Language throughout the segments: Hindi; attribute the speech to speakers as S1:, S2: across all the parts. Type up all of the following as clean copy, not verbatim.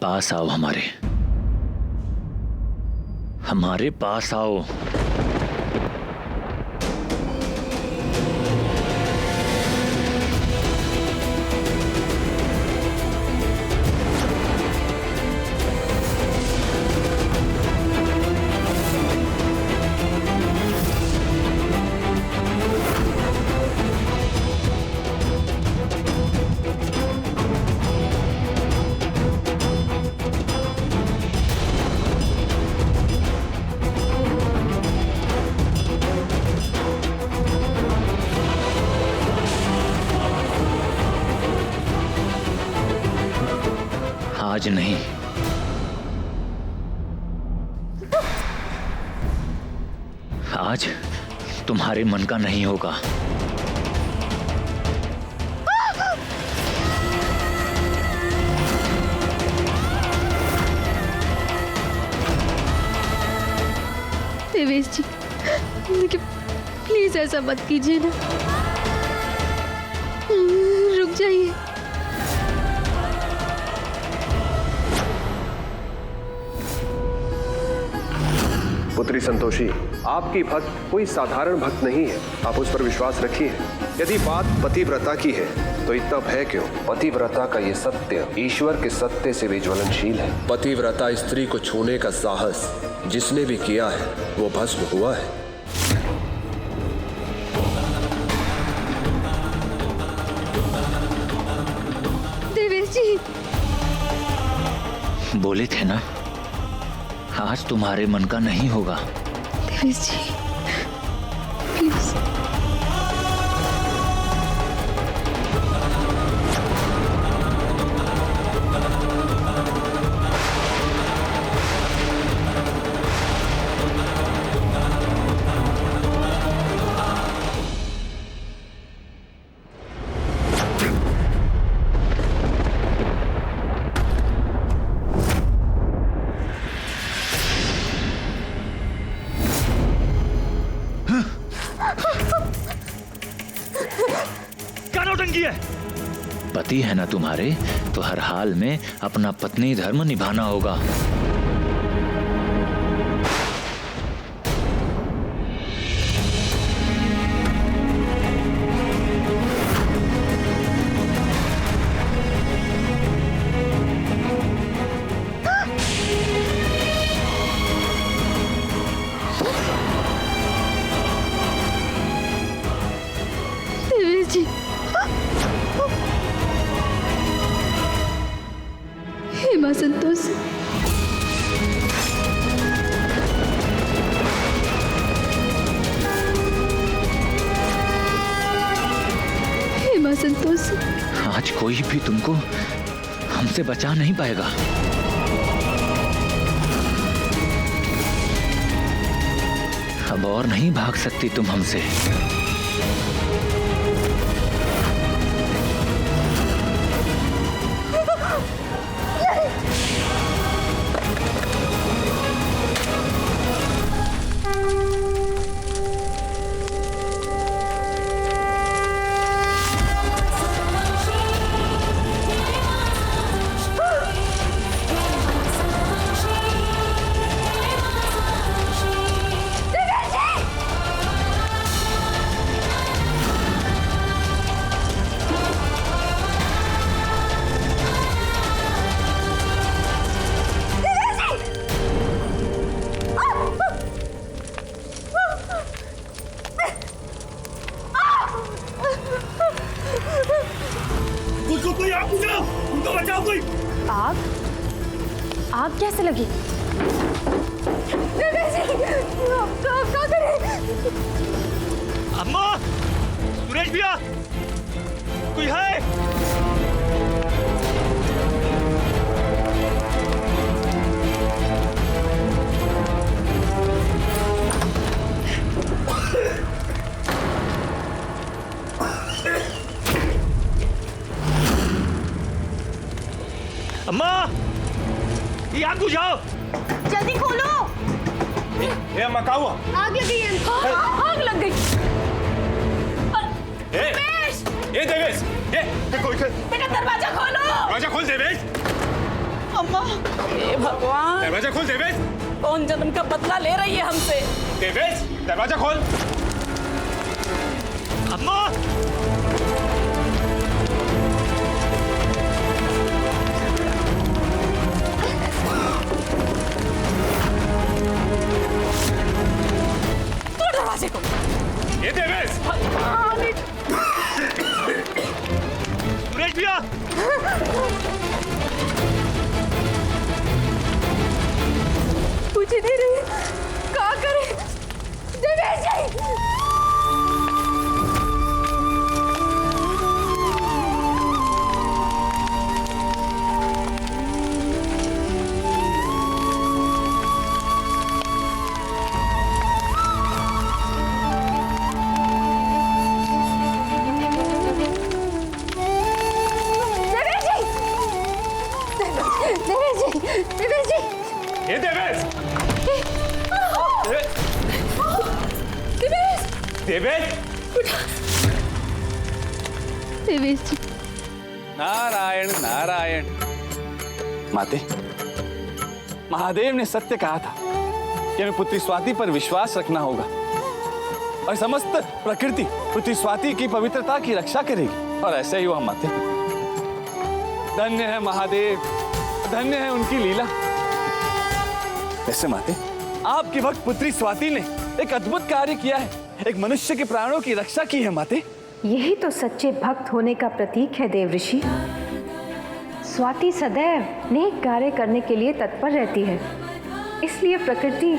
S1: पास आओ, हमारे पास आओ। आज नहीं, आज तुम्हारे मन का नहीं होगा।
S2: देवेश जी, लेकिन प्लीज ऐसा मत कीजिए ना, रुक जाइए।
S3: पुत्री संतोषी, आपकी भक्त कोई साधारण भक्त नहीं है, आप उस पर विश्वास रखिए। यदि बात पतिव्रता की है तो इतना भय क्यों? पतिव्रता का ये सत्य ईश्वर के सत्य से भी ज्वलनशील है। पतिव्रता स्त्री को छूने का साहस जिसने भी किया है वो भस्म हुआ है।
S2: देवेश जी,
S1: बोले थे ना, आज तुम्हारे मन का नहीं होगा।
S2: देवेश जी, प्लीज।
S1: पति है ना तुम्हारे, तो हर हाल में अपना पत्नी धर्म निभाना होगा।
S2: देवेश जी, हे मां संतोष, हे मां संतोष,
S1: आज कोई भी तुमको हमसे बचा नहीं पाएगा। अब और नहीं भाग सकती तुम हमसे।
S4: कोई आग बुझाओ, उनको बचाओ कोई।
S5: आग? आग कैसे लगी?
S2: क्या करें?
S4: अम्मा, सुरेश भैया, कोई है? अम्मा, ये आग बुझाओ।
S5: जल्दी खोलो।
S4: ए अम्मा, क्या हुआ?
S2: आग लग गई है।
S5: आग लग गई।
S4: देवेश! ये कोई
S5: बेटा दरवाजा खोलो।
S4: दरवाजा खोल देवेश।
S5: अम्मा, हे भगवान,
S4: दरवाजा खोल देवेश।
S5: कौन जन्म का बदला ले रही है हमसे?
S4: देवेश, दरवाजा खोल। अम्मा,
S5: तोड़ दरवाजे को।
S4: ये देवेश। सुरेश भैया।
S5: कुछ ही नहीं रही, क्या करे? देवेश जी!
S4: ये देवेश। देवेश।
S2: देवेश जी,
S6: नारायण नारायण। माते, महादेव ने सत्य कहा था कि हमें पुत्री स्वाति पर विश्वास रखना होगा और समस्त प्रकृति पुत्री स्वाति की पवित्रता की रक्षा करेगी, और ऐसा ही हुआ माते। धन्य है महादेव, धन्य है उनकी लीला। वैसे माते, आपकी भक्त पुत्री स्वाति ने एक अद्भुत कार्य किया है, एक मनुष्य के प्राणों की रक्षा की है माते।
S7: यही तो सच्चे भक्त होने का प्रतीक है देव ऋषि। स्वाति सदैव नेक कार्य करने के लिए तत्पर रहती है, इसलिए प्रकृति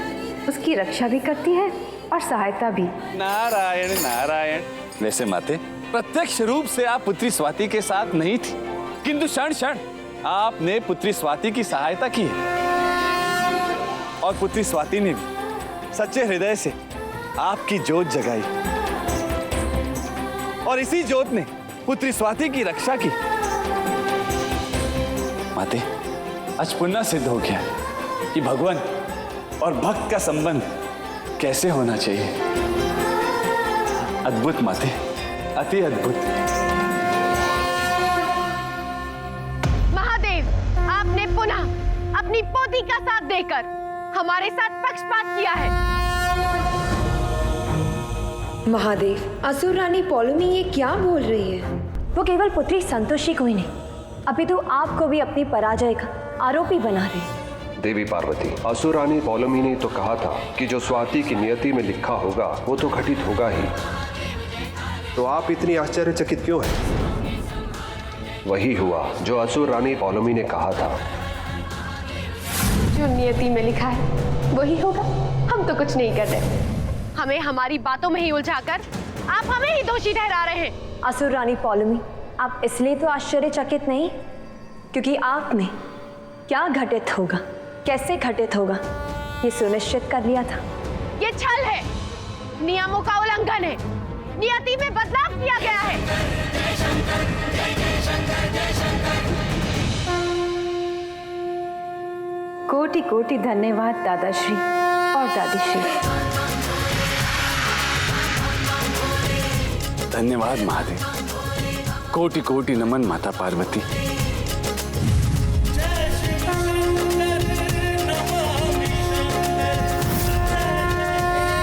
S7: उसकी रक्षा भी करती है और सहायता भी।
S6: नारायण नारायण। वैसे माते, प्रत्यक्ष रूप से आप पुत्री स्वाति के साथ नहीं थी, किंतु क्षण क्षण आपने पुत्री स्वाति की सहायता की है, और पुत्री स्वाति ने भी सच्चे हृदय से आपकी ज्योत जगाई, और इसी ज्योत ने पुत्री स्वाति की रक्षा की। माते, आज पुनः सिद्ध हो गया कि भगवान और भक्त का संबंध कैसे होना चाहिए। अद्भुत माते, अति अद्भुत।
S8: महादेव, आपने पुनः अपनी पोती का साथ देकर हमारे साथ पक्षपात किया है।
S7: महादेव, असुर रानी पौलुमी ये क्या बोल रही है? वो केवल पुत्री संतोषी को ही नहीं, अभी तो आपको भी अपनी पराजय का आरोपी बना रही है।
S3: देवी पार्वती, असुर रानी पौलुमी ने तो कहा था कि जो स्वाति की नियति में लिखा होगा वो तो घटित होगा ही, तो आप इतनी आश्चर्यचकित क्यों हैं? वही हुआ जो असुर रानी पौलुमी ने कहा था।
S8: जो नियति में लिखा है वही होगा, हम तो कुछ नहीं कर रहे। हमें हमारी बातों में ही उलझाकर आप हमें ही दोषी ठहरा रहे हैं।
S7: असुर रानी पौलुमी, आप इसलिए तो आश्चर्यचकित नहीं क्योंकि आपने क्या घटित होगा, कैसे घटित होगा, ये सुनिश्चित कर लिया था।
S8: ये छल है, नियमों का उल्लंघन है, नियति में बदलाव किया गया है।
S7: कोटि कोटि धन्यवाद दादाश्री और दादीश्री।
S6: धन्यवाद महादेव, कोटि कोटि नमन माता पार्वती।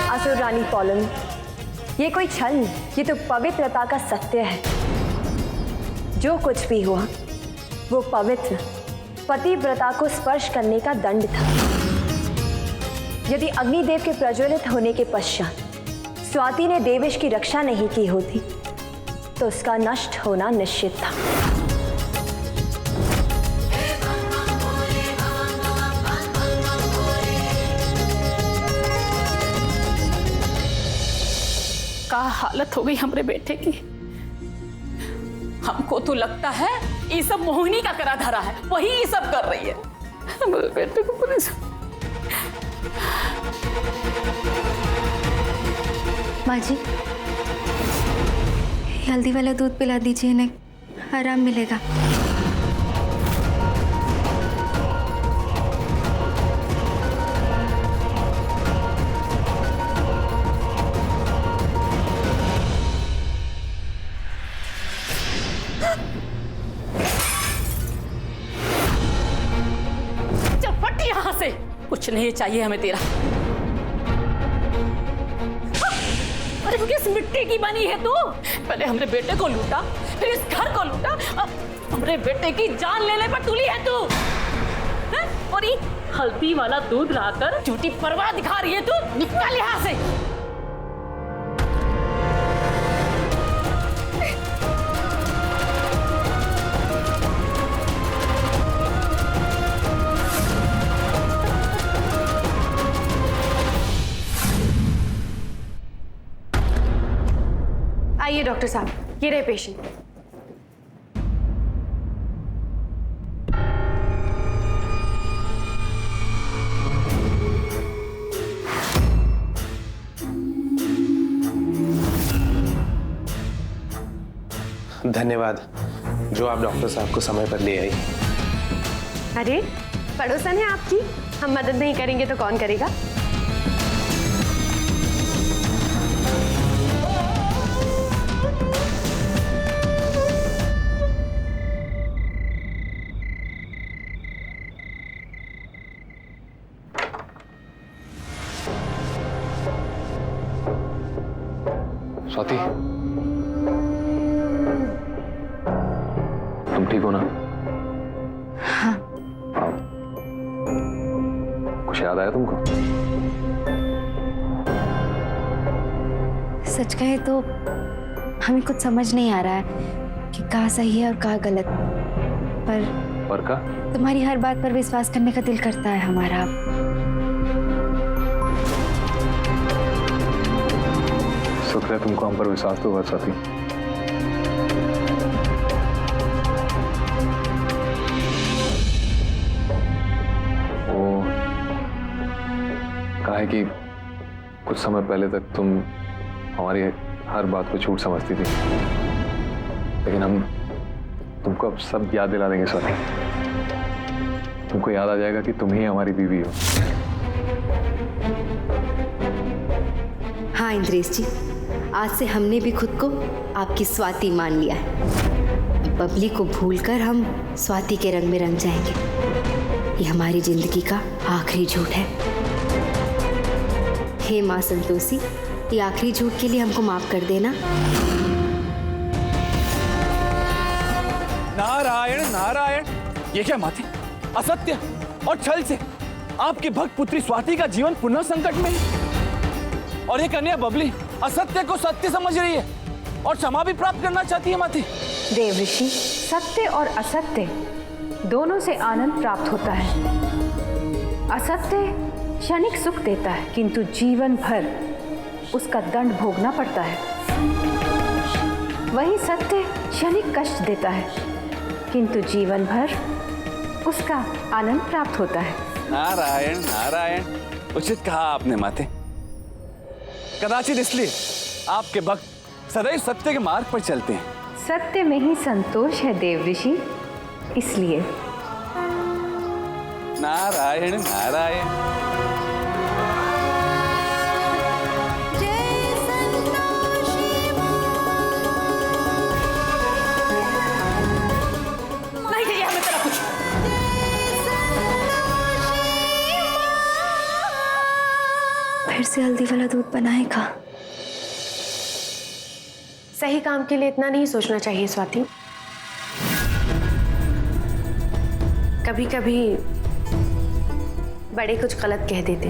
S7: असुर रानी पौलुमी, ये कोई छल नहीं, ये तो पवित्रता का सत्य है। जो कुछ भी हुआ वो पवित्र पतिव्रता को स्पर्श करने का दंड था। यदि अग्निदेव के प्रज्वलित होने के पश्चात स्वाति ने देवेश की रक्षा नहीं की होती तो उसका नष्ट होना निश्चित था।
S5: क्या हालत हो गई हमारे बेटे की। हमको तो लगता है ये सब मोहिनी का करा धरा है, वही ये सब कर रही है। हमारे बेटे को पुलिस।
S2: माँ जी, हल्दी वाला दूध पिला दीजिए, इन्हें आराम मिलेगा।
S5: से। कुछ नहीं चाहिए हमें तेरा। अरे किस मिट्टी की बनी है तू? पहले हमरे बेटे को लूटा, फिर इस घर को लूटा, अब हमरे बेटे की जान लेने पर तुली है तू हैं? और ये हल्दी वाला दूध लाकर झूठी परवाह दिखा रही है तू। निकल यहाँ से।
S8: आइए डॉक्टर साहब, ये रहे पेशेंट।
S9: धन्यवाद जो आप डॉक्टर साहब को समय पर ले आई।
S8: अरे पड़ोसन है आपकी, हम मदद नहीं करेंगे तो कौन करेगा?
S3: स्वाति, तुम ठीक हो ना?
S2: हाँ।
S3: कुछ याद आया तुमको?
S2: सच कहे तो हमें कुछ समझ नहीं आ रहा है कि कहाँ सही है और कहाँ गलत। पर
S3: का?
S2: तुम्हारी हर बात पर विश्वास करने का दिल करता है हमारा।
S3: शुक्र है तुमको हम पर विश्वास तो हुआ स्वाति। वो कहा है कि कुछ समय पहले तक तुम हमारी हर बात को झूठ समझती थी, लेकिन हम तुमको अब सब याद दिला देंगे स्वाति। तुमको याद आ जाएगा कि तुम ही हमारी बीवी हो।
S7: हाँ इंद्रेश जी, आज से हमने भी खुद को आपकी स्वाति मान लिया है। बबली को भूलकर हम स्वाति के रंग में रंग जाएंगे। ये हमारी जिंदगी का आखिरी झूठ है। हे माँ संतोषी, ये आखिरी झूठ के लिए हमको माफ कर देना।
S6: नारायण नारायण। ये क्या माते? असत्य और छल से आपकी भक्त पुत्री स्वाति का जीवन पुनः संकट में है। और ये कन्या बबली असत्य को सत्य समझ रही है और क्षमा भी प्राप्त करना चाहती है माते।
S10: देवऋषि, सत्य और असत्य दोनों से आनंद प्राप्त होता है। असत्य क्षणिक सुख देता है, किंतु जीवन भर उसका दंड भोगना पड़ता है। वही सत्य क्षणिक कष्ट देता है, किंतु जीवन भर उसका आनंद प्राप्त होता है।
S6: नारायण नारायण, उचित कहा आपने माते। कदाचित इसलिए आपके भक्त सदैव सत्य के मार्ग पर चलते हैं।
S10: सत्य में ही संतोष है देवऋषि, इसलिए।
S6: नारायण नारायण।
S5: नहीं चाहिए हमें तेरा कुछ।
S2: फिर से हल्दी वाला दूध बनाएगा।
S8: सही काम के लिए इतना नहीं सोचना चाहिए स्वाति। कभी कभी बड़े कुछ गलत कह देते,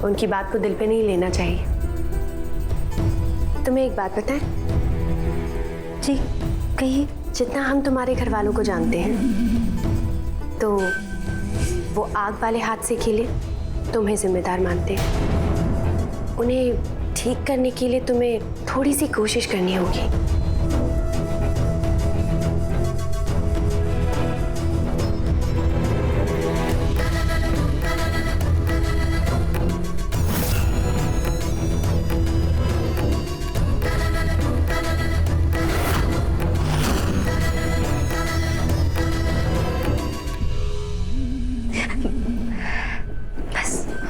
S8: उनकी बात को दिल पे नहीं लेना चाहिए। तुम्हें एक बात बताएं?
S2: जी कहिए।
S8: जितना हम तुम्हारे घर वालों को जानते हैं, तो वो आग वाले हाथ से खिले तुम्हें जिम्मेदार मानते हैं। उन्हें ठीक करने के लिए तुम्हें थोड़ी सी कोशिश करनी होगी।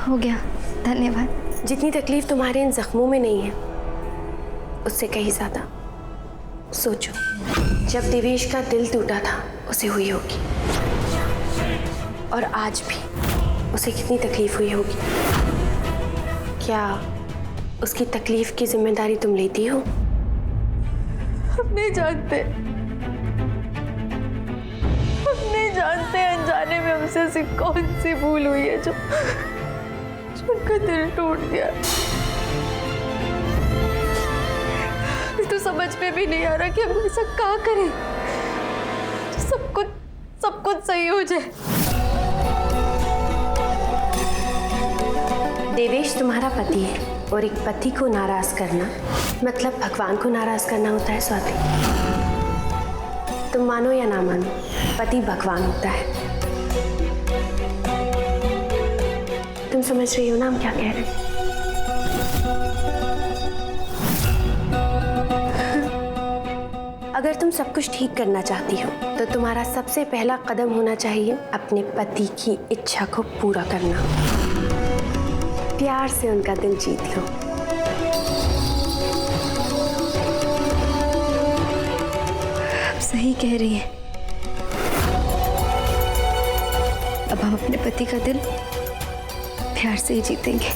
S2: हो गया, धन्यवाद।
S8: जितनी तकलीफ तुम्हारे इन जख्मों में नहीं है, उससे कहीं ज्यादा सोचो जब देवेश का दिल टूटा था उसे हुई होगी। और आज भी उसे कितनी तकलीफ हुई होगी। क्या उसकी तकलीफ की जिम्मेदारी तुम लेती हो?
S2: हम नहीं जानते, अनजाने में हमसे ऐसी कौन सी भूल हुई है जो उनका दिल टूट गया। तो समझ में भी नहीं आ रहा कि हम ऐसा क्या करें सब कुछ सही हो जाए।
S8: देवेश तुम्हारा पति है और एक पति को नाराज करना मतलब भगवान को नाराज करना होता है स्वाति। तुम मानो या ना मानो, पति भगवान होता है। तुम समझ रही हो ना हम क्या कह रहे हैं? अगर तुम सब कुछ ठीक करना चाहती हो तो तुम्हारा सबसे पहला कदम होना चाहिए अपने पति की इच्छा को पूरा करना। प्यार से उनका दिल जीत लो।
S2: आप सही कह रही हैं। अब हम अपने पति का दिल प्यार से ही जीतेंगे।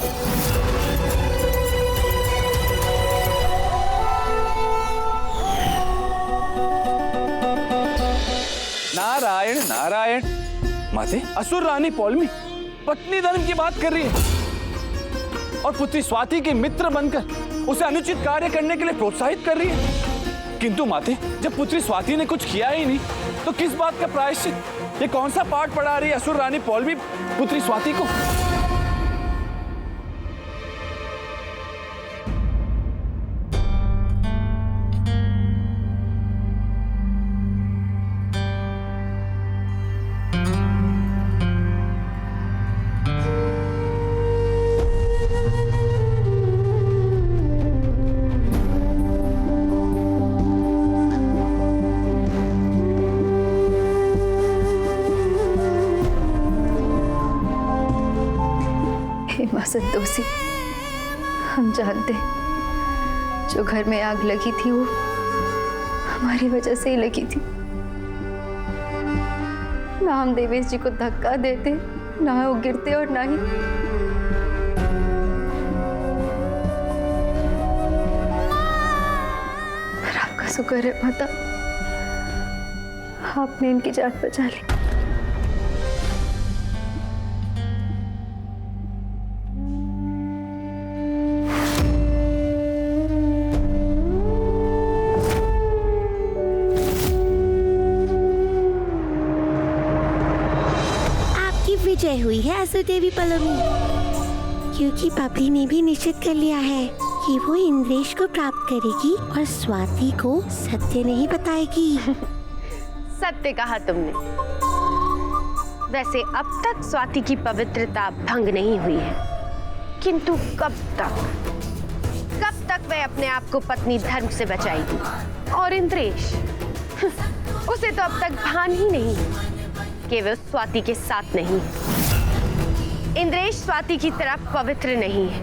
S6: नारायण नारायण। माते, असुर रानी पौलमी पत्नी धर्म की बात कर रही है और पुत्री स्वाति के मित्र बनकर उसे अनुचित कार्य करने के लिए प्रोत्साहित कर रही है। किंतु माते, जब पुत्री स्वाति ने कुछ किया ही नहीं तो किस बात का प्रायश्चित? ये कौन सा पाठ पढ़ा रही है असुर रानी पौलमी पुत्री स्वाति को?
S2: माँ संतोषी, हम जानते जो घर में आग लगी थी वो हमारी वजह से ही लगी थी। ना हम देवेश जी को धक्का देते, ना वो गिरते और ना ही पर आपका शुक्र है माता, आपने इनकी जान बचा ली।
S11: विजय हुई है असुर देवी पलोमी, क्योंकि बबली ने भी निश्चित कर लिया है कि वो इंद्रेश को प्राप्त करेगी और स्वाति को सत्य नहीं बताएगी।
S8: सत्य कहा तुमने। वैसे अब तक स्वाति की पवित्रता भंग नहीं हुई है, किंतु कब तक वह अपने आप को पत्नी धर्म से बचाएगी? और इंद्रेश उसे तो अब तक भान ही नहीं कि वह स्वाति के साथ नहीं। इंद्रेश स्वाति की तरफ पवित्र नहीं है,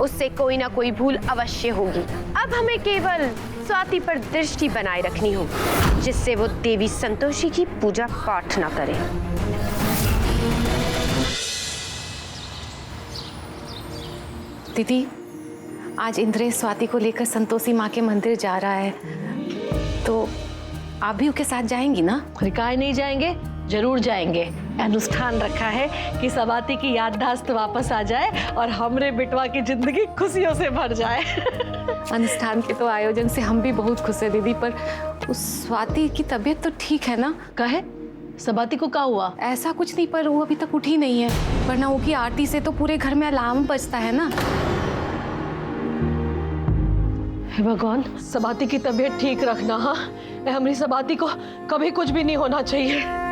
S8: उससे कोई ना कोई भूल अवश्य होगी। अब हमें केवल स्वाति पर दृष्टि बनाए रखनी होगी, जिससे वो देवी संतोषी की पूजा पाठ ना करे।
S12: दीदी, आज इंद्रेश स्वाति को लेकर संतोषी माँ के मंदिर जा रहा है, तो आप भी उसके साथ जाएंगी ना?
S5: काहे नहीं जाएंगे, जरूर जाएंगे। अनुष्ठान रखा है कि स्वाति की याददाश्त वापस आ जाए और हमरे बिटवा की जिंदगी खुशियों से भर जाए।
S12: अनुष्ठान के तो आयोजन से हम भी बहुत खुश है दीदी, पर उस स्वाति की तबीयत तो ठीक है ना?
S5: काहे? स्वाति को क्या हुआ?
S12: ऐसा कुछ नहीं, पर वो अभी तक उठी नहीं है, वरना वो की आरती से तो पूरे घर में अलार्म बजता है ना।
S5: हे भगवान, स्वाति की तबीयत ठीक रखना। हाँ, हमारी स्वाति को कभी कुछ भी नहीं होना चाहिए।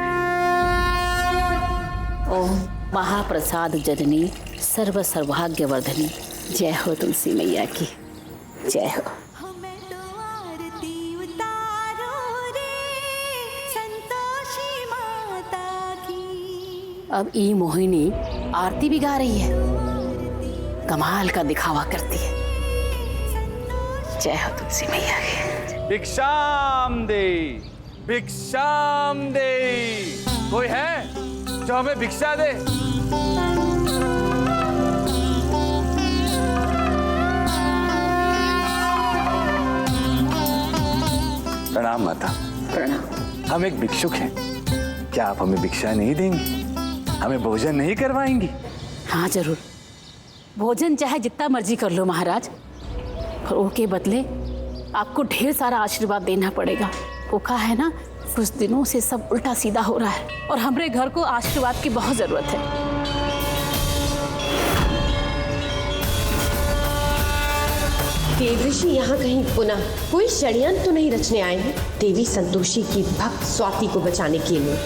S13: ओम महाप्रसाद जननी सर्व सौभाग्यवर्धनी, जय हो तुलसी मैया की जय हो। अब ई मोहिनी आरती भी गा रही है, कमाल का दिखावा करती है। जय हो तुलसी मैया की।
S6: भिक्षाम दे, भिक्षाम दे। कोई है? जो हमें भिक्षा दे। प्रणाम माता।
S12: प्रणाम।
S6: हम एक भिक्षुक हैं, क्या आप हमें भिक्षा नहीं देंगी, हमें भोजन नहीं करवाएंगी?
S13: हाँ जरूर, भोजन चाहे जितना मर्जी कर लो महाराज, पर उसके बदले आपको ढेर सारा आशीर्वाद देना पड़ेगा। वो कहा है ना, कुछ दिनों से सब उल्टा सीधा हो रहा है और हमारे घर को आशीर्वाद की बहुत जरूरत है।
S8: देवऋषि यहाँ कहीं पुनः कोई षड्यंत्र तो नहीं रचने आए हैं देवी संतोषी की भक्त स्वाति को बचाने के लिए?